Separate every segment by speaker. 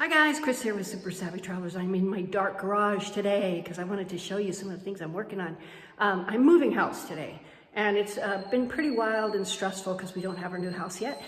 Speaker 1: Hi guys, Chris here with Super Savvy Travelers. I'm in my dark garage today because I wanted to show you some of the things I'm working on. I'm moving house today, and it's been pretty wild and stressful because we don't have our new house yet.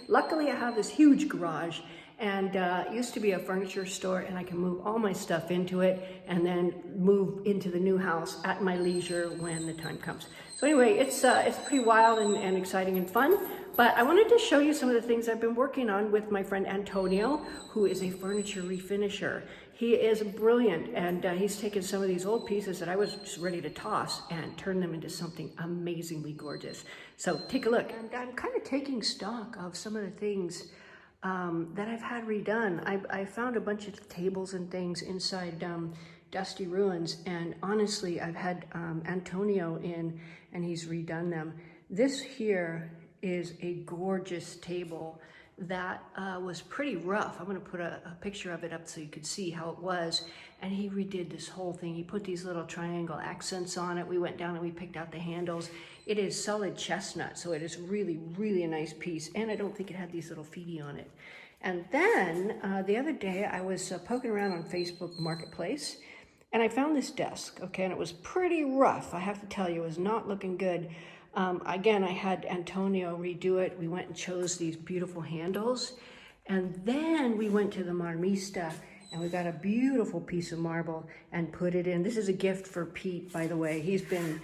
Speaker 1: Luckily, I have this huge garage, and it used to be a furniture store, and I can move all my stuff into it and then move into the new house at my leisure when the time comes. So anyway, it's pretty wild and exciting and fun. But I wanted to show you some of the things I've been working on with my friend Antonio, who is a furniture refinisher. He is brilliant, and he's taken some of these old pieces that I was just ready to toss and turn them into something amazingly gorgeous. So take a look. And I'm kind of taking stock of some of the things that I've had redone. I found a bunch of tables and things inside Dusty Ruins, and honestly, I've had Antonio in, and he's redone them. This here is a gorgeous table that was pretty rough. I'm gonna put a picture of it up so you could see how it was. And he redid this whole thing. He put these little triangle accents on it. We went down and we picked out the handles. It is solid chestnut, so it is really, really a nice piece. And I don't think it had these little feety on it. And then the other day I was poking around on Facebook Marketplace, and I found this desk, okay, and it was pretty rough. I have to tell you, it was not looking good. Again, I had Antonio redo it. We went and chose these beautiful handles, and then we went to the Marmista and we got a beautiful piece of marble and put it in. This is a gift for Pete, by the way. He's been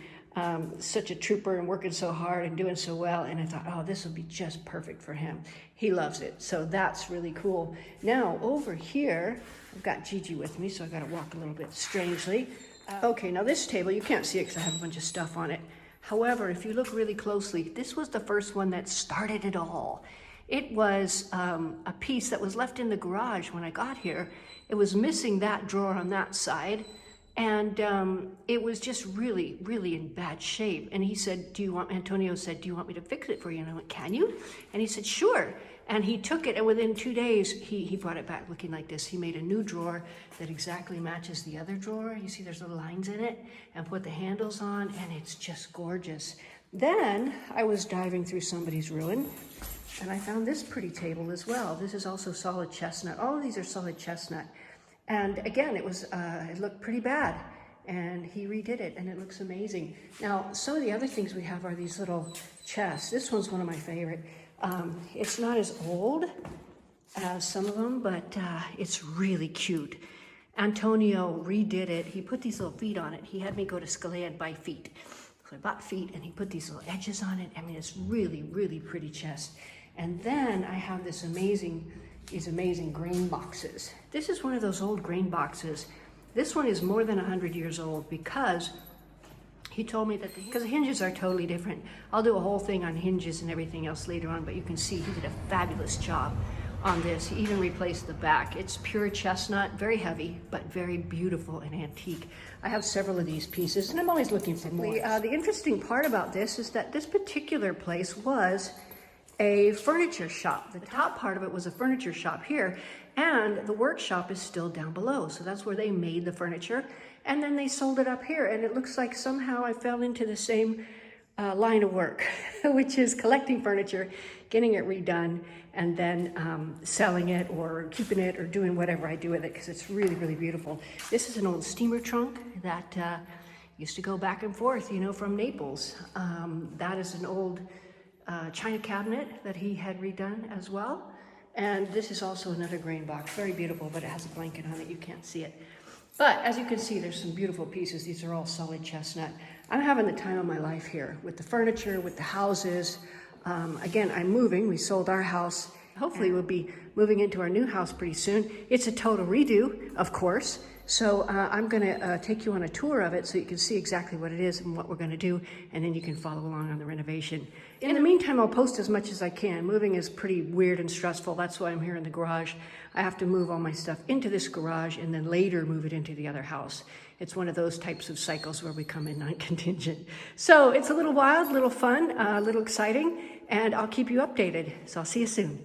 Speaker 1: such a trooper and working so hard and doing so well, and I thought, oh, this will be just perfect for him. He loves it, so that's really cool. Now over here, I've got Gigi with me, so I got to walk a little bit strangely. Okay, now this table, you can't see it because I have a bunch of stuff on it. However, if you look really closely, this was the first one that started it all. It was a piece that was left in the garage when I got here. It was missing that drawer on that side, and it was just really, really in bad shape. And he said, Antonio said, do you want me to fix it for you? And I went, can you? And he said, sure. And he took it, and within 2 days, he brought it back looking like this. He made a new drawer that exactly matches the other drawer. You see there's little lines in it, and put the handles on, and it's just gorgeous. Then I was diving through somebody's ruin, and I found this pretty table as well. This is also solid chestnut. All of these are solid chestnut. And again, it looked pretty bad, and he redid it, and it looks amazing. Now, some of the other things we have are these little chests. This one's one of my favorite. It's not as old as some of them, but it's really cute. Antonio redid it. He put these little feet on it. He had me go to Scalea and buy feet. So I bought feet, and he put these little edges on it. I mean, it's really, really pretty chest. And then I have these amazing grain boxes. This is one of those old grain boxes. This one is more than 100 years old because he told me that because the hinges are totally different. I'll do a whole thing on hinges and everything else later on, but you can see he did a fabulous job on this. He even replaced the back. It's pure chestnut, very heavy, but very beautiful and antique. I have several of these pieces, and I'm always looking for more. The interesting part about this is that this particular place was a furniture shop. The top part of it was a furniture shop here, and the workshop is still down below. So that's where they made the furniture, and then they sold it up here. And it looks like somehow I fell into the same line of work, which is collecting furniture, getting it redone, and then selling it or keeping it or doing whatever I do with it, because it's really, really beautiful. This is an old steamer trunk that used to go back and forth, you know, from Naples. That is an old china cabinet that he had redone as well. And this is also another grain box, very beautiful, but it has a blanket on it, you can't see it. But as you can see, there's some beautiful pieces. These are all solid chestnut. I'm having the time of my life here with the furniture, with the houses. Again, I'm moving. We sold our house. Hopefully we'll be moving into our new house pretty soon. It's a total redo, of course. So I'm gonna take you on a tour of it so you can see exactly what it is and what we're gonna do, and then you can follow along on the renovation. In the meantime, I'll post as much as I can. Moving is pretty weird and stressful. That's why I'm here in the garage. I have to move all my stuff into this garage and then later move it into the other house. It's one of those types of cycles where we come in non-contingent. So it's a little wild, a little fun, a little exciting, and I'll keep you updated. So I'll see you soon.